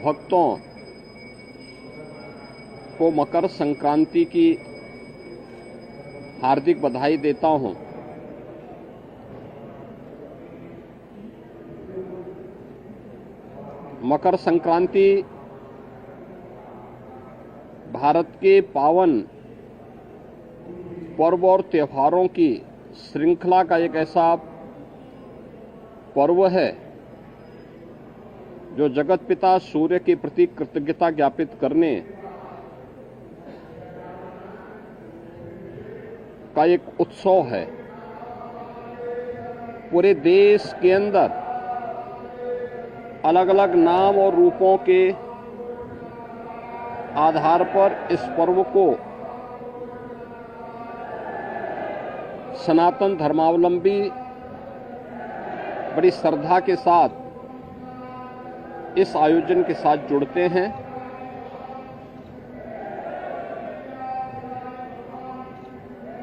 भक्तों को मकर संक्रांति की हार्दिक बधाई देता हूं। मकर संक्रांति भारत के पावन पर्व और त्योहारों की श्रृंखला का एक ऐसा पर्व है जो जगत पिता सूर्य के प्रति कृतज्ञता ज्ञापित करने का एक उत्सव है। पूरे देश के अंदर अलग अलग नाम और रूपों के आधार पर इस पर्व को सनातन धर्मावलंबी बड़ी श्रद्धा के साथ इस आयोजन के साथ जुड़ते हैं।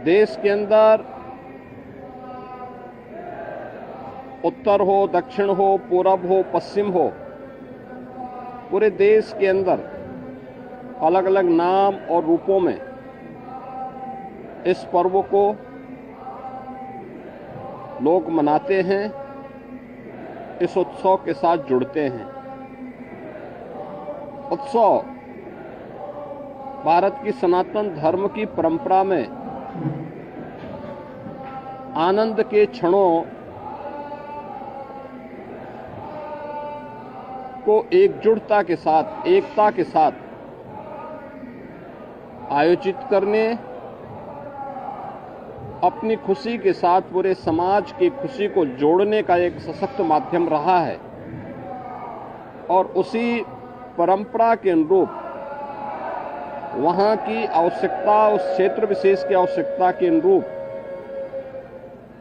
देश के अंदर उत्तर हो, दक्षिण हो, पूरब हो, पश्चिम हो, पूरे देश के अंदर अलग अलग नाम और रूपों में इस पर्व को लोग मनाते हैं, इस उत्सव के साथ जुड़ते हैं। उत्सव भारत की सनातन धर्म की परंपरा में आनंद के क्षणों को एकजुटता के साथ, एकता के साथ आयोजित करने, अपनी खुशी के साथ पूरे समाज की खुशी को जोड़ने का एक सशक्त माध्यम रहा है। और उसी परंपरा के अनुरूप वहां की आवश्यकता, उस क्षेत्र विशेष की आवश्यकता के अनुरूप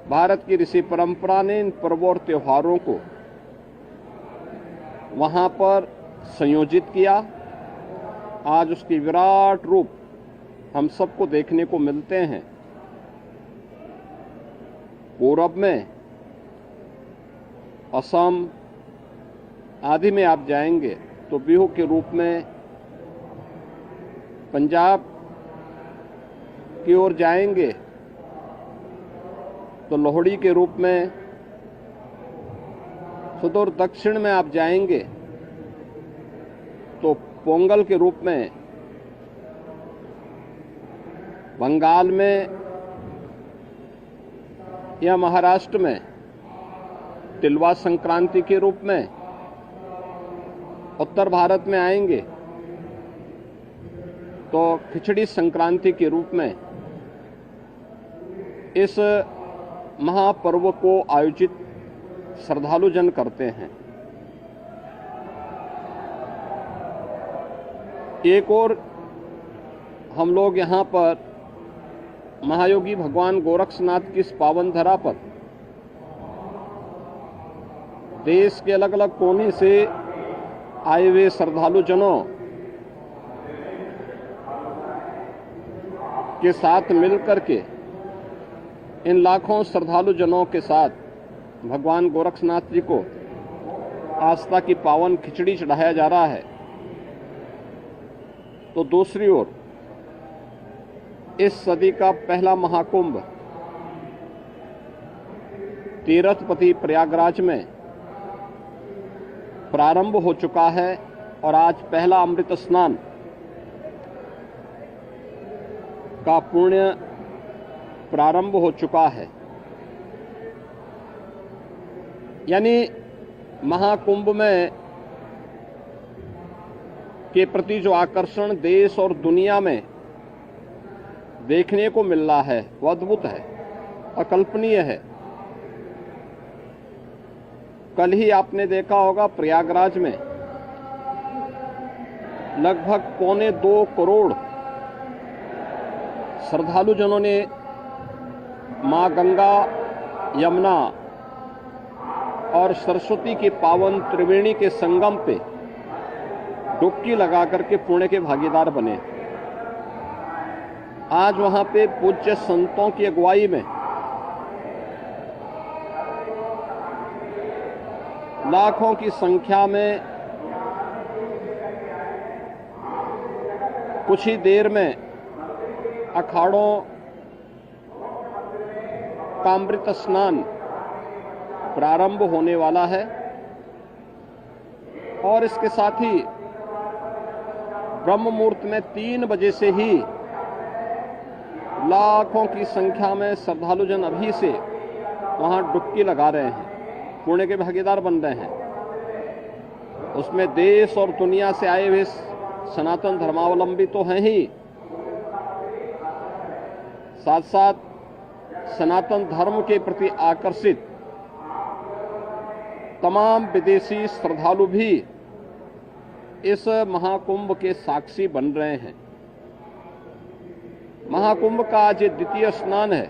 भारत की ऋषि परंपरा ने इन पर्वों और त्योहारों को वहां पर संयोजित किया। आज उसकी विराट रूप हम सबको देखने को मिलते हैं। पूरब में असम आदि में आप जाएंगे तो बिहू के रूप में, पंजाब की ओर जाएंगे तो लोहड़ी के रूप में, सुदूर दक्षिण में आप जाएंगे तो पोंगल के रूप में, बंगाल में या महाराष्ट्र में तिलवा संक्रांति के रूप में, उत्तर भारत में आएंगे तो खिचड़ी संक्रांति के रूप में इस महापर्व को आयोजित श्रद्धालु जन करते हैं। एक और हम लोग यहाँ पर महायोगी भगवान गोरक्षनाथ की इस पावन धरा पर देश के अलग अलग कोने से आए हुए श्रद्धालु जनों के साथ मिलकर के, इन लाखों श्रद्धालु जनों के साथ भगवान गोरक्षनाथ जी को आस्था की पावन खिचड़ी चढ़ाया जा रहा है। तो दूसरी ओर इस सदी का पहला महाकुंभ तीर्थपति प्रयागराज में प्रारंभ हो चुका है और आज पहला अमृत स्नान का पुण्य प्रारंभ हो चुका है। यानी महाकुंभ में के प्रति जो आकर्षण देश और दुनिया में देखने को मिल रहा है वो अद्भुत है, अकल्पनीय है। कल ही आपने देखा होगा प्रयागराज में लगभग 1.25 करोड़ श्रद्धालु जनों ने मां गंगा, यमुना और सरस्वती के पावन त्रिवेणी के संगम पे डुबकी लगा करके पुण्य के भागीदार बने। आज वहां पे पूज्य संतों की अगुवाई में लाखों की संख्या में कुछ ही देर में अखाड़ों का अमृत स्नान प्रारंभ होने वाला है और इसके साथ ही ब्रह्म मुहूर्त में 3 बजे से ही लाखों की संख्या में श्रद्धालुजन अभी से वहां डुबकी लगा रहे हैं, पुण्य के भागीदार बन रहे हैं। उसमें देश और दुनिया से आए हुए सनातन धर्मावलंबी तो हैं ही, साथ साथ सनातन धर्म के प्रति आकर्षित तमाम विदेशी श्रद्धालु भी इस महाकुंभ के साक्षी बन रहे हैं। महाकुंभ का आज द्वितीय स्नान है,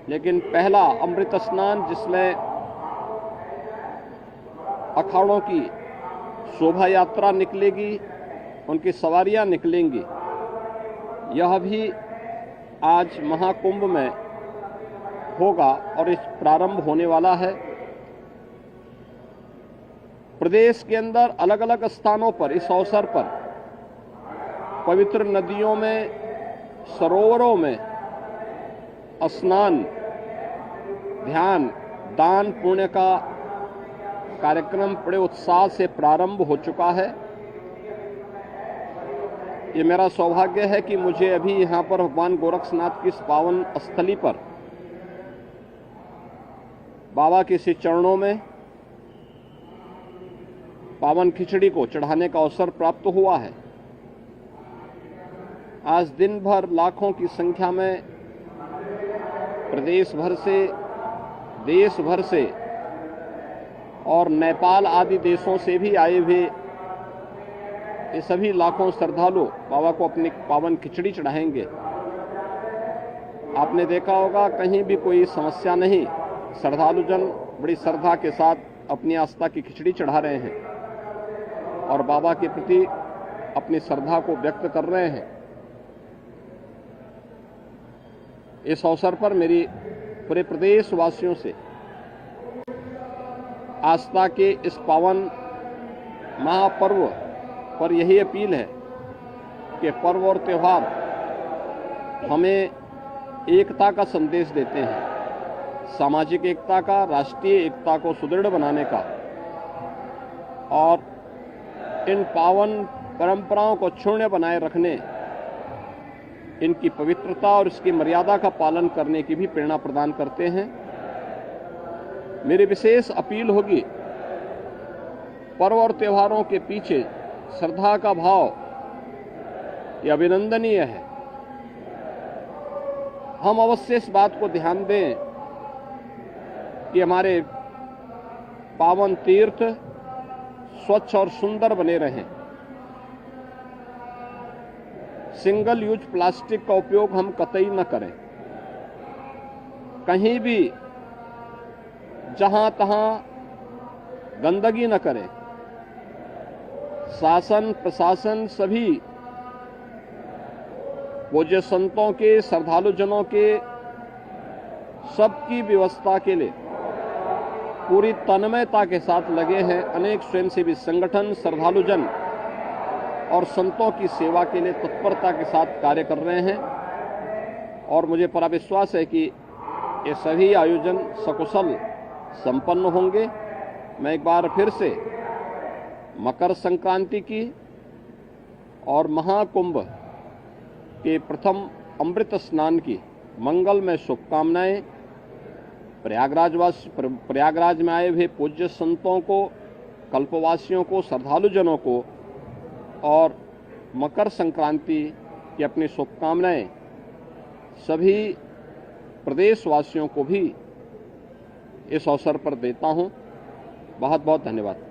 लेकिन पहला अमृत स्नान जिसमें अखाड़ों की शोभा यात्रा निकलेगी, उनकी सवारियां निकलेंगी, यह भी आज महाकुंभ में होगा और इस प्रारंभ होने वाला है। प्रदेश के अंदर अलग अलग स्थानों पर इस अवसर पर पवित्र नदियों में, सरोवरों में स्नान, ध्यान, दान, पुण्य का कार्यक्रम बड़े उत्साह से प्रारंभ हो चुका है। ये मेरा सौभाग्य है कि मुझे अभी यहाँ पर भगवान गोरक्षनाथ की इस पावन स्थली पर बाबा के श्री चरणों में पावन खिचड़ी को चढ़ाने का अवसर प्राप्त हुआ है। आज दिन भर लाखों की संख्या में प्रदेश भर से, देश भर से और नेपाल आदि देशों से भी आए हुए ये सभी लाखों श्रद्धालु बाबा को अपनी पावन खिचड़ी चढ़ाएंगे। आपने देखा होगा कहीं भी कोई समस्या नहीं, श्रद्धालुजन बड़ी श्रद्धा के साथ अपनी आस्था की खिचड़ी चढ़ा रहे हैं और बाबा के प्रति अपनी श्रद्धा को व्यक्त कर रहे हैं। इस अवसर पर मेरी पूरे प्रदेश वासियों से आस्था के इस पावन महापर्व पर यही अपील है कि पर्व और त्योहार हमें एकता का संदेश देते हैं, सामाजिक एकता का, राष्ट्रीय एकता को सुदृढ़ बनाने का, और इन पावन परंपराओं को क्षुण्य बनाए रखने, इनकी पवित्रता और इसकी मर्यादा का पालन करने की भी प्रेरणा प्रदान करते हैं। मेरी विशेष अपील होगी, पर्व और त्योहारों के पीछे श्रद्धा का भाव यह अभिनंदनीय है। हम अवश्य इस बात को ध्यान दें कि हमारे पावन तीर्थ स्वच्छ और सुंदर बने रहें। सिंगल यूज प्लास्टिक का उपयोग हम कतई न करें। कहीं भी जहां तहां गंदगी न करें। शासन प्रशासन सभी पूज्य संतों के, श्रद्धालुजनों के सबकी व्यवस्था के लिए पूरी तन्मयता के साथ लगे हैं। अनेक स्वयंसेवी संगठन श्रद्धालुजन और संतों की सेवा के लिए तत्परता के साथ कार्य कर रहे हैं और मुझे पूरा विश्वास है कि ये सभी आयोजन सकुशल संपन्न होंगे। मैं एक बार फिर से मकर संक्रांति की और महाकुंभ के प्रथम अमृत स्नान की मंगलमय शुभकामनाएं प्रयागराज में आए हुए पूज्य संतों को, कल्पवासियों को, श्रद्धालुजनों को और मकर संक्रांति की अपनी शुभकामनाएं सभी प्रदेशवासियों को भी इस अवसर पर देता हूं। बहुत बहुत धन्यवाद।